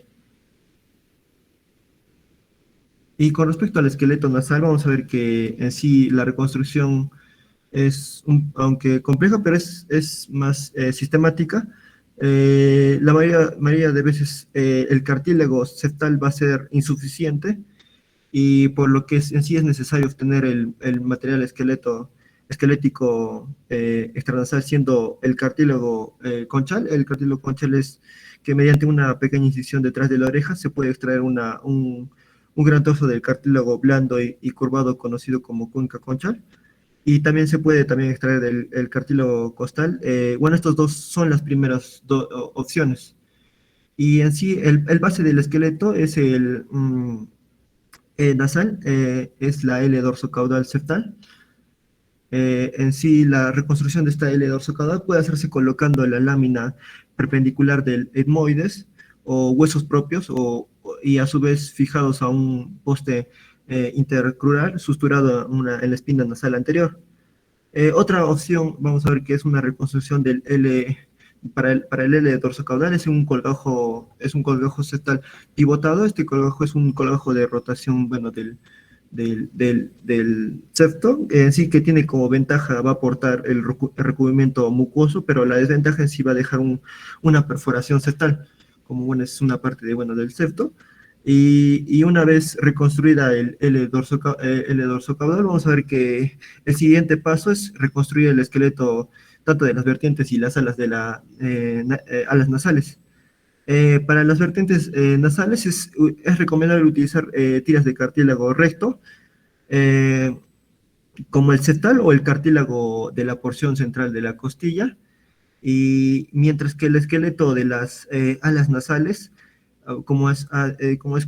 Y con respecto al esqueleto nasal, vamos a ver que en sí la reconstrucción aunque compleja, pero es más sistemática. La mayoría de veces el cartílago septal va a ser insuficiente y por lo que en sí es necesario obtener el material esquelético extranasal siendo el cartílago conchal. El cartílago conchal es que mediante una pequeña incisión detrás de la oreja se puede extraer un gran trozo del cartílago blando y curvado conocido como cuenca conchal. Y también se puede también extraer el cartílago costal. Bueno, estos dos son las primeras opciones. Y en sí, el base del esqueleto es nasal, es la L dorsocaudal septal. En sí, la reconstrucción de esta L dorsocaudal puede hacerse colocando la lámina perpendicular del etmoides o huesos propios y a su vez fijados a un poste intercrural susturado en la espina nasal anterior. Otra opción, vamos a ver que es una reconstrucción del para el L dorsocaudal, es un colgajo septal pivotado. Este colgajo es un colgajo de rotación, bueno, del septo, en sí que tiene como ventaja, va a aportar el recubrimiento mucoso, pero la desventaja en sí va a dejar una perforación septal, como bueno, es una parte del septo. Y una vez reconstruida el L dorsocaudal, vamos a ver que el siguiente paso es reconstruir el esqueleto tanto de las vertientes y las alas de alas nasales. Para las vertientes nasales es recomendable utilizar tiras de cartílago recto, eh, como el septal o el cartílago de la porción central de la costilla, y mientras que el esqueleto de las alas nasales, como es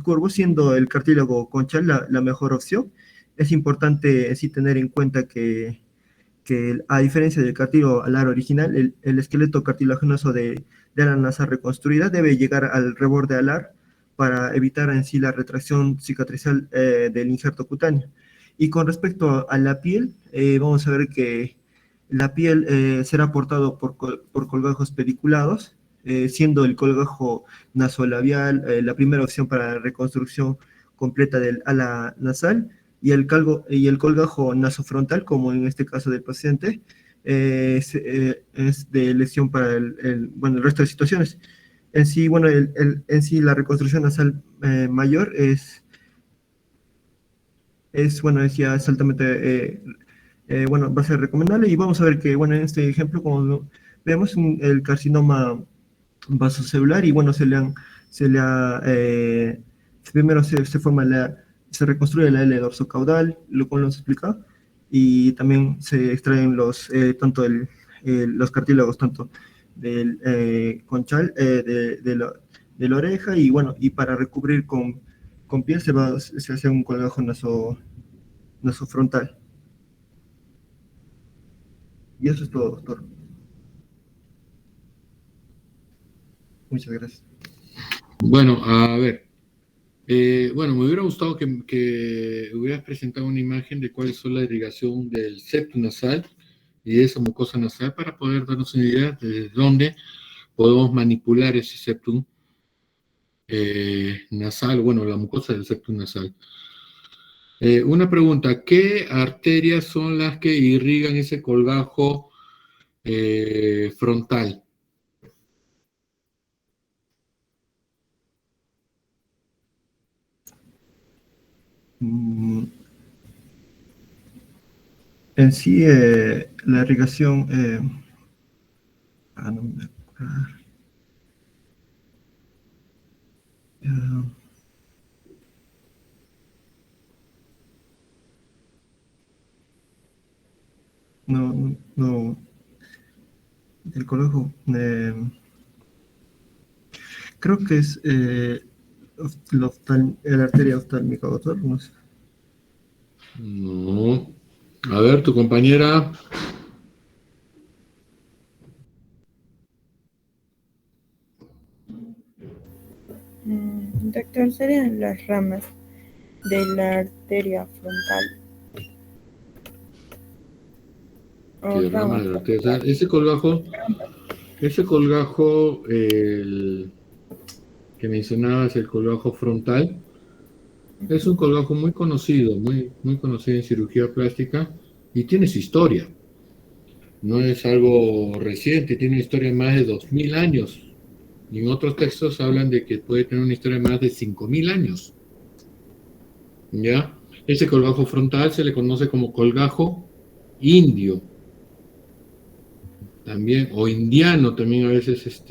curvo, siendo el cartílago conchal la mejor opción. Es importante sí tener en cuenta que a diferencia del cartílago alar original, el esqueleto cartilaginoso de la nasal reconstruida debe llegar al reborde alar para evitar en sí la retracción cicatrizal del injerto cutáneo. Y con respecto a la piel, vamos a ver que la piel será aportado por colgajos pediculados, siendo el colgajo nasolabial la primera opción para la reconstrucción completa del ala nasal, y el colgajo nasofrontal, como en este caso del paciente, es de elección para el resto de situaciones. En sí, bueno, en sí la reconstrucción nasal mayor bueno, es altamente, bueno, va a ser recomendable. Y vamos a ver que, bueno, en este ejemplo, como vemos, el carcinoma vasocelular, y bueno, primero se reconstruye la L dorsocaudal, lo cual nos explica, y también se extraen los cartílagos, tanto del conchal, de la oreja, y bueno, y para recubrir con piel se hace un colgajo nasofrontal. Y eso es todo, doctor. Muchas gracias. Bueno, a ver. Bueno, me hubiera gustado que hubieras presentado una imagen de cuáles son la irrigación del septum nasal y de esa mucosa nasal para poder darnos una idea de dónde podemos manipular ese septum nasal, bueno, la mucosa del septum nasal. Una pregunta, ¿qué arterias son las que irrigan ese colgajo frontal? Mm, En sí, la irrigación, no me acuerdo. no, el colgajo, creo que es la arteria oftálmica, doctor, no sé. No. A ver, tu compañera. Doctor, serían las ramas de la arteria frontal o ¿Qué rama rama de la arteria? O frontal. sea, ese colgajo, el que mencionabas, el colgajo frontal, es un colgajo muy conocido, muy conocido en cirugía plástica y tiene su historia. No es algo reciente, tiene una historia de más de 2000 años. Y en otros textos hablan de que puede tener una historia de más de 5000 años. ¿Ya? Ese colgajo frontal se le conoce como colgajo indio, también, o indiano también a veces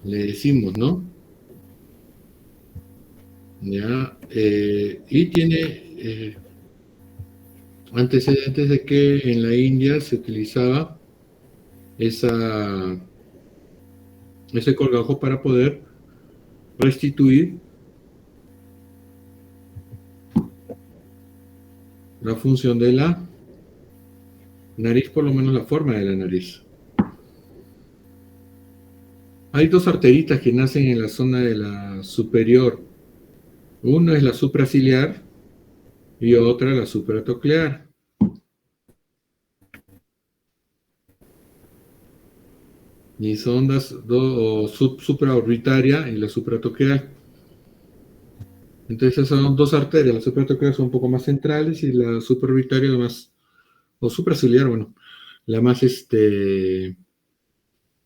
le decimos, ¿no? ¿Ya? Y tiene antecedentes de que en la India se utilizaba esa, ese colgajo para poder restituir la función de la nariz, por lo menos la forma de la nariz. Hay dos arteritas que nacen en la zona de la superior. Una es la supraciliar y otra la supracoclear. Y son supraorbitaria y la supracoclear. Entonces esas son dos arterias. La supracoclear son un poco más centrales y la supraorbitaria la más, o supraciliar, bueno, la más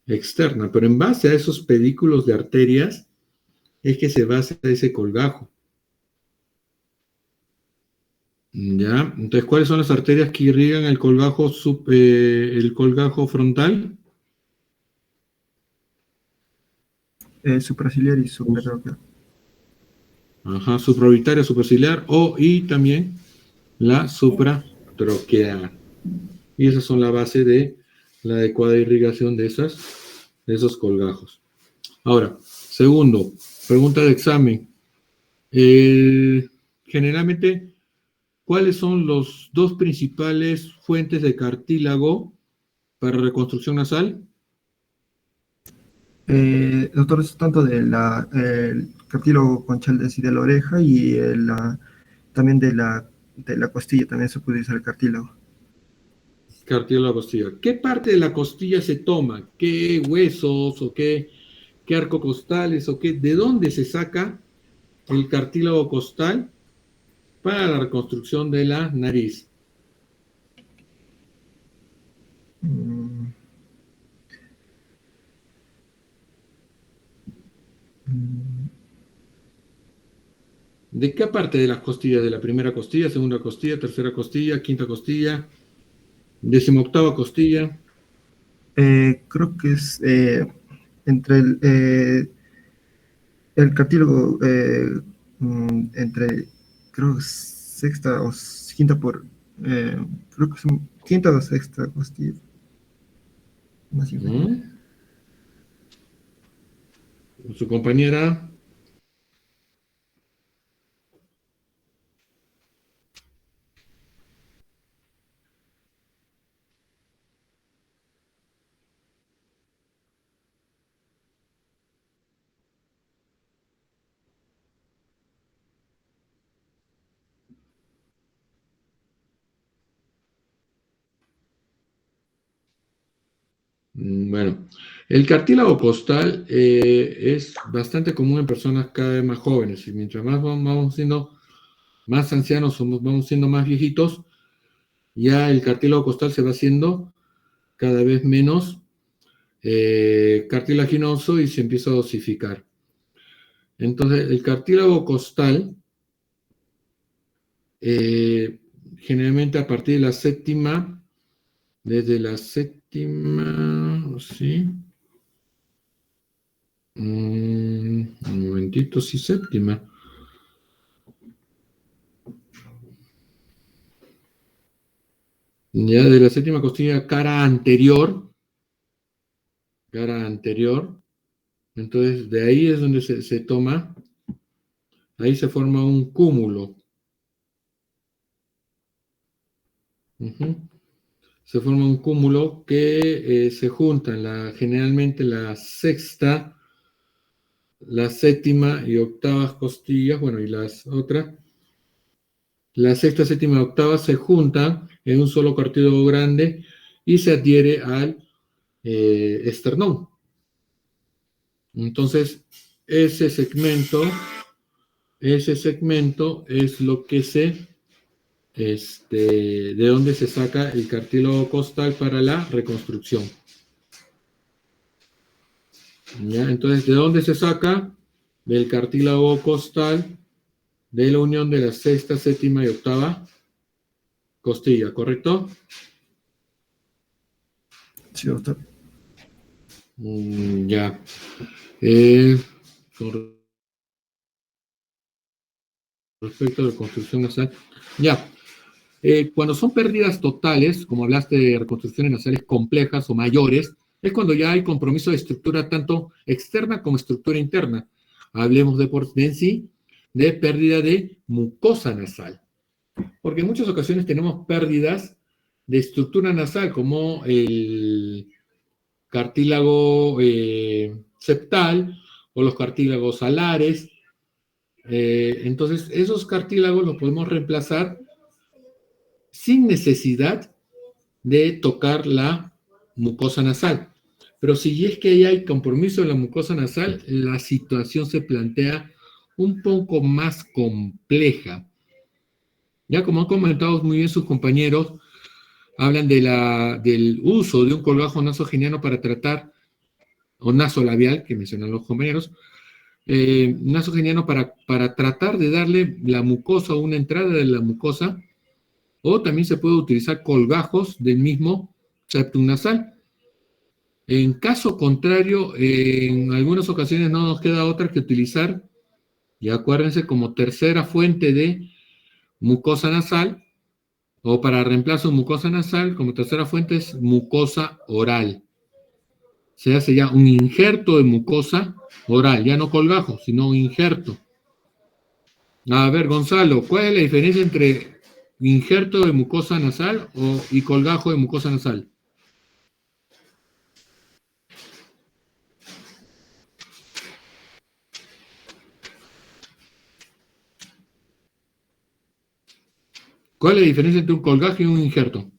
externa. Pero en base a esos pedículos de arterias es que se basa ese colgajo. ¿Ya? Entonces, ¿cuáles son las arterias que irrigan el colgajo frontal? Supraciliar y suprarrenal. Ajá, supraorbitaria, supraciliar y también la supratroqueal. Y esas son la base de la adecuada irrigación de esos colgajos. Ahora, segundo, pregunta de examen. Generalmente, ¿cuáles son los dos principales fuentes de cartílago para reconstrucción nasal? Doctor, es tanto el cartílago conchal de, sí, de la oreja y también de la costilla, también se puede usar el cartílago. Cartílago de la costilla. ¿Qué parte de la costilla se toma? ¿Qué huesos o qué arco costales o de dónde se saca el cartílago costal para la reconstrucción de la nariz? Mm, mm, ¿De qué parte de las costillas? ¿De la primera costilla, segunda costilla, tercera costilla, quinta costilla, decimoctava costilla? Creo que es entre el cartílago, entre, creo, sexta o quinta creo que son quinta o sexta costilla. Más o menos. ¿Mm? Su compañera. Bueno, el cartílago costal es bastante común en personas cada vez más jóvenes y mientras más vamos siendo más ancianos, vamos siendo más viejitos, ya el cartílago costal se va haciendo cada vez menos cartilaginoso y se empieza a osificar. Entonces, el cartílago costal, eh, generalmente a partir de la séptima, desde la séptima, ¿sí? Un momentito, sí, séptima. Ya de la séptima costilla, cara anterior, entonces de ahí es donde se toma, ahí se forma un cúmulo. Ujú. Se forma un cúmulo que se juntan generalmente la sexta, la séptima y octavas costillas, bueno, y las otras, la sexta, séptima y octava se juntan en un solo cartílago grande y se adhiere al esternón. Entonces, ese segmento es lo que de donde se saca el cartílago costal para la reconstrucción. ¿Ya? Entonces, ¿de dónde se saca? Del cartílago costal de la unión de la sexta, séptima y octava costilla, ¿correcto? Sí, doctor. Ya. Con respecto a la reconstrucción nasal. Ya. Cuando son pérdidas totales, como hablaste de reconstrucciones nasales complejas o mayores, es cuando ya hay compromiso de estructura tanto externa como estructura interna. Hablemos en sí de pérdida de mucosa nasal. Porque en muchas ocasiones tenemos pérdidas de estructura nasal, como el cartílago septal o los cartílagos alares. Entonces, esos cartílagos los podemos reemplazar sin necesidad de tocar la mucosa nasal. Pero si es que ahí hay compromiso de la mucosa nasal, la situación se plantea un poco más compleja. Ya como han comentado muy bien sus compañeros, hablan del uso de un colgajo nasogeniano para tratar, o nasolabial, que mencionan los compañeros, nasogeniano para tratar de darle la mucosa o una entrada de la mucosa, o también se puede utilizar colgajos del mismo septum nasal. En caso contrario, en algunas ocasiones no nos queda otra que utilizar, y acuérdense, como tercera fuente de mucosa nasal, o para reemplazo de mucosa nasal, como tercera fuente es mucosa oral. Se hace ya un injerto de mucosa oral, ya no colgajo, sino un injerto. A ver, Gonzalo, ¿cuál es la diferencia entre injerto de mucosa nasal y colgajo de mucosa nasal? ¿Cuál es la diferencia entre un colgajo y un injerto?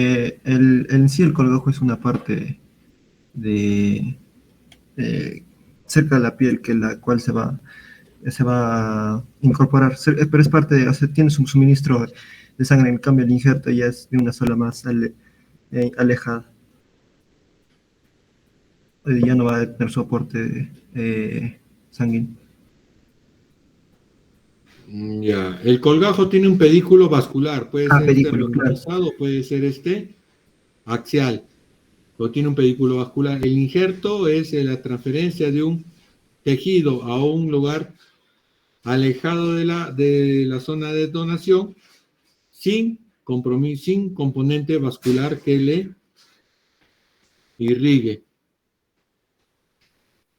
En sí el colgajo es una parte de cerca de la piel que la cual se va a incorporar, pero es parte de, o sea, tiene su suministro de sangre. En cambio el injerto ya es de una sola más alejada, ya no va a tener soporte sanguíneo. Ya, el colgajo tiene un pedículo vascular, puede ser Pedículo, claro. randomizado, puede ser axial, pero tiene un pedículo vascular. El injerto es la transferencia de un tejido a un lugar alejado de la zona de donación, sin compromiso, sin componente vascular que le irrigue.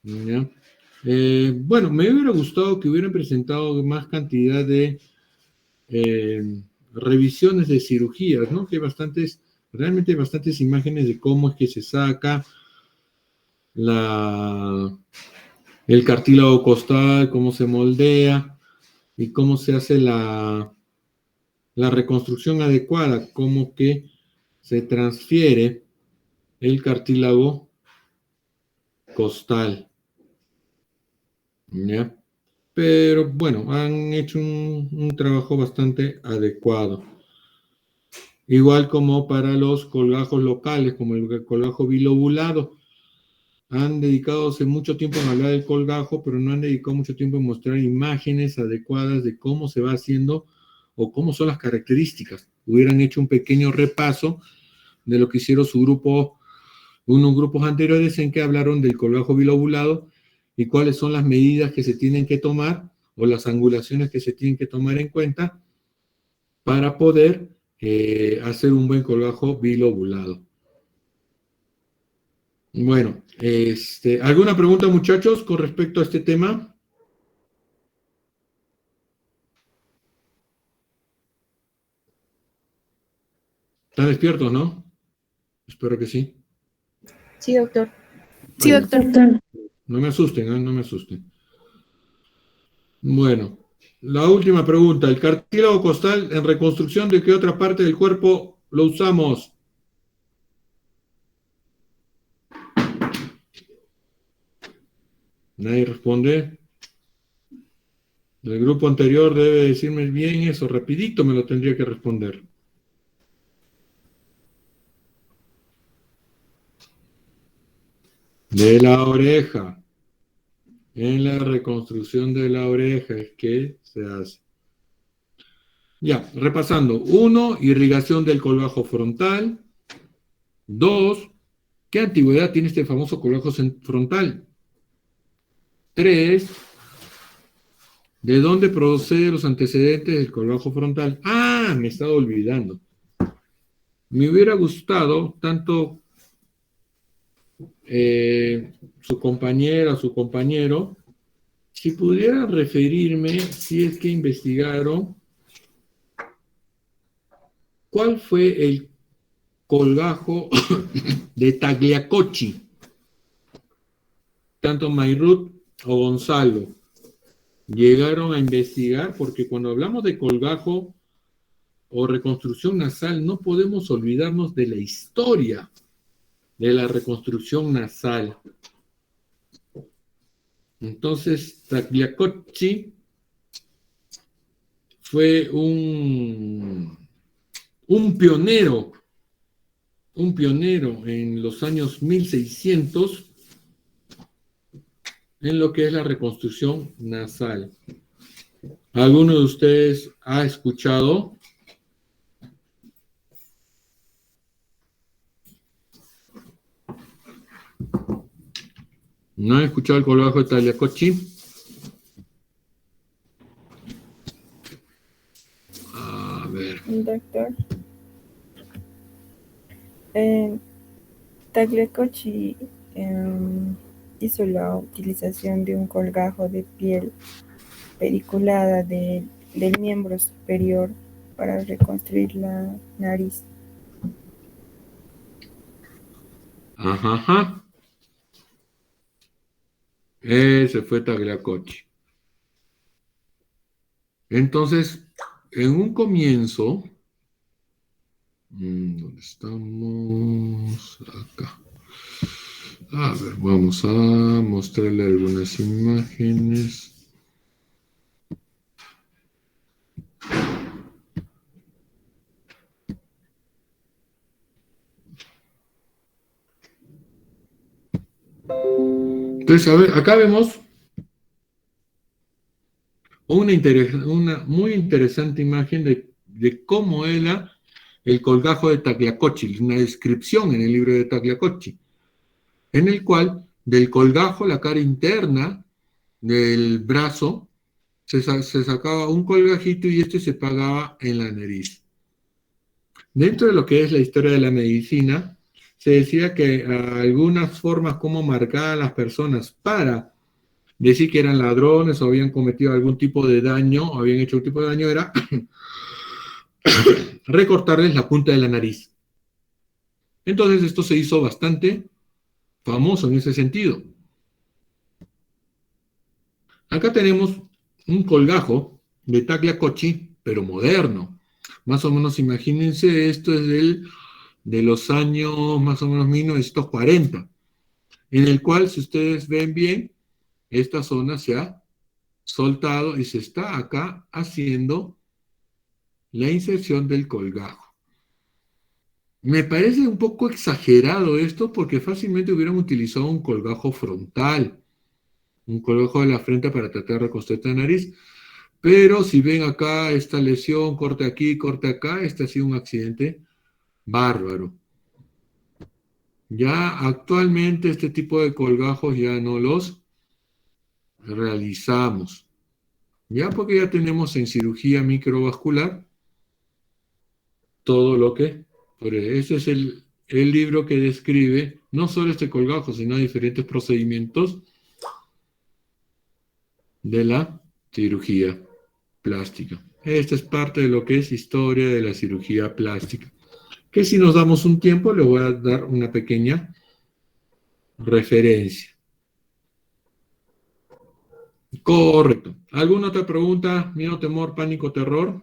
¿Ya? Bueno, me hubiera gustado que hubieran presentado más cantidad de revisiones de cirugías, ¿no? Que hay realmente bastantes imágenes de cómo es que se saca el cartílago costal, cómo se moldea y cómo se hace la reconstrucción adecuada, cómo que se transfiere el cartílago costal, ¿ya? Pero bueno, han hecho un trabajo bastante adecuado. Igual como para los colgajos locales, como el colgajo bilobulado. Han dedicado mucho tiempo en hablar del colgajo, pero no han dedicado mucho tiempo en mostrar imágenes adecuadas de cómo se va haciendo o cómo son las características. Hubieran hecho un pequeño repaso de lo que hicieron unos grupos anteriores en que hablaron del colgajo bilobulado y cuáles son las medidas que se tienen que tomar o las angulaciones que se tienen que tomar en cuenta para poder hacer un buen colgajo bilobulado. Bueno, ¿alguna pregunta, muchachos, con respecto a este tema? ¿Están despiertos, no? Espero que sí. Sí, doctor. Sí, Bueno, doctor. no me asusten, no me asusten. Bueno, la última pregunta. ¿El cartílago costal en reconstrucción de qué otra parte del cuerpo lo usamos? Nadie responde. El grupo anterior debe decirme bien eso, rapidito me lo tendría que responder. De la oreja. En la reconstrucción de la oreja es que se hace. Ya, repasando. 1, irrigación del colgajo frontal. 2, ¿qué antigüedad tiene este famoso colgajo frontal? 3, ¿de dónde proceden los antecedentes del colgajo frontal? Ah, me estaba olvidando. Me hubiera gustado tanto su compañera o su compañero, si pudiera referirme, si es que investigaron, ¿cuál fue el colgajo de Tagliacocci? Tanto Mayrut o Gonzalo llegaron a investigar, porque cuando hablamos de colgajo o reconstrucción nasal, no podemos olvidarnos de la historia de la reconstrucción nasal. Entonces, Tagliacocci fue un pionero en los años 1600 en lo que es la reconstrucción nasal. ¿Alguno de ustedes ha escuchado? ¿No han escuchado el colgajo de Tagliacocci? A ver. Doctor. Tagliacocci hizo la utilización de un colgajo de piel pediculada del miembro superior para reconstruir la nariz. Ajá. Ese fue Tagliacocci. Entonces, en un comienzo, ¿dónde estamos? Acá. A ver, vamos a mostrarle algunas imágenes. Entonces, a ver, acá vemos una muy interesante imagen de cómo era el colgajo de Tagliacocci, una descripción en el libro de Tagliacocci, en el cual del colgajo, la cara interna del brazo, se sacaba un colgajito y este se pegaba en la nariz. Dentro de lo que es la historia de la medicina, se decía que algunas formas como marcar a las personas para decir que eran ladrones o habían cometido algún tipo de daño o habían hecho un tipo de daño era recortarles la punta de la nariz. Entonces esto se hizo bastante famoso en ese sentido. Acá tenemos un colgajo de Tagliacocci, pero moderno. Más o menos, imagínense, esto es de los años más o menos 1940, en el cual, si ustedes ven bien, esta zona se ha soltado y se está acá haciendo la inserción del colgajo. Me parece un poco exagerado esto porque fácilmente hubieran utilizado un colgajo frontal, un colgajo de la frente para tratar de reconstruir la nariz, pero si ven acá esta lesión, corte aquí, corte acá, este ha sido un accidente bárbaro. Ya actualmente este tipo de colgajos ya no los realizamos. Ya, porque ya tenemos en cirugía microvascular todo lo que... Ese es el libro que describe no solo este colgajo, sino diferentes procedimientos de la cirugía plástica. Esta es parte de lo que es historia de la cirugía plástica. Que si nos damos un tiempo, le voy a dar una pequeña referencia. Correcto. ¿Alguna otra pregunta? Miedo, temor, pánico, terror.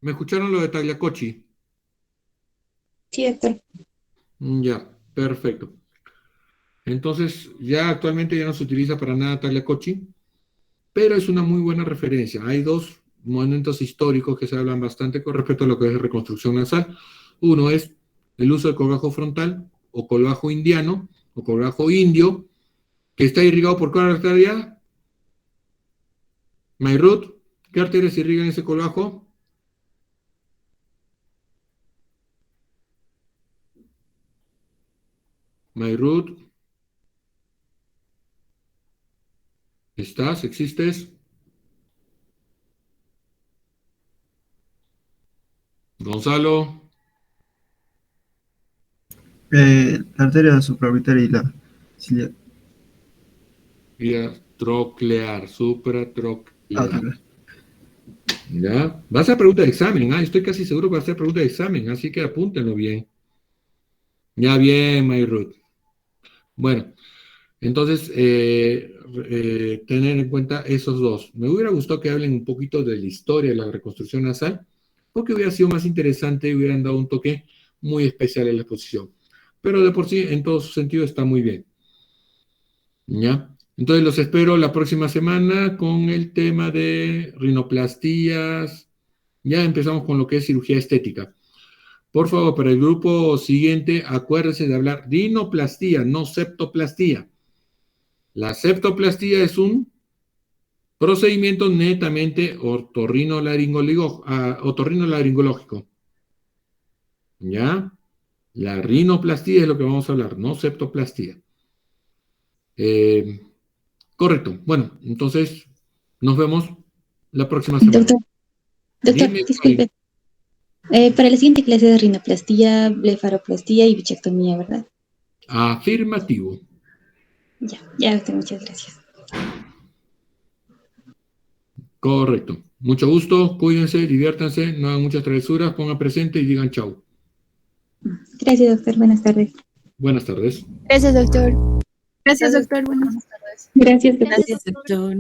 ¿Me escucharon lo de Tagliacocci? Sí, doctor. Ya, perfecto. Entonces, ya actualmente ya no se utiliza para nada Tagliacocci, pero es una muy buena referencia. Hay dos momentos históricos que se hablan bastante con respecto a lo que es reconstrucción nasal. Uno es el uso del colgajo frontal o colgajo indiano o colgajo indio, que está irrigado por ¿cuál arteria? Mayrut. ¿Qué arterias irrigan ese colgajo? Mayrut. ¿Estás? ¿Existes? Gonzalo. La arteria supraorbitaria y la ciliar. Vía troclear, supratroclear. Ok. ¿Ya? Va a ser pregunta de examen, estoy casi seguro que va a ser pregunta de examen, así que apúntenlo bien. Ya bien, Mayrut. Bueno, entonces, tener en cuenta esos dos. Me hubiera gustado que hablen un poquito de la historia de la reconstrucción nasal, porque hubiera sido más interesante y hubieran dado un toque muy especial en la exposición. Pero de por sí, en todo su sentido, está muy bien. ¿Ya? Entonces los espero la próxima semana con el tema de rinoplastías. Ya empezamos con lo que es cirugía estética. Por favor, para el grupo siguiente, acuérdense de hablar rinoplastía, no septoplastía. La septoplastía es un procedimiento netamente otorrinolaringológico. ¿Ya? La rinoplastía es lo que vamos a hablar, no septoplastía. Correcto. Bueno, entonces nos vemos la próxima semana. Doctor, Dime, disculpe. Para la siguiente clase de rinoplastía, blefaroplastía y bichectomía, ¿verdad? afirmativo. Ya, doctor, muchas gracias. Correcto. Mucho gusto, cuídense, diviértanse, no hagan muchas travesuras, pongan presente y digan chau. Gracias, doctor. Buenas tardes. Buenas tardes. Gracias, doctor. Gracias, doctor. Buenas tardes. Gracias, doctor. Gracias, doctor.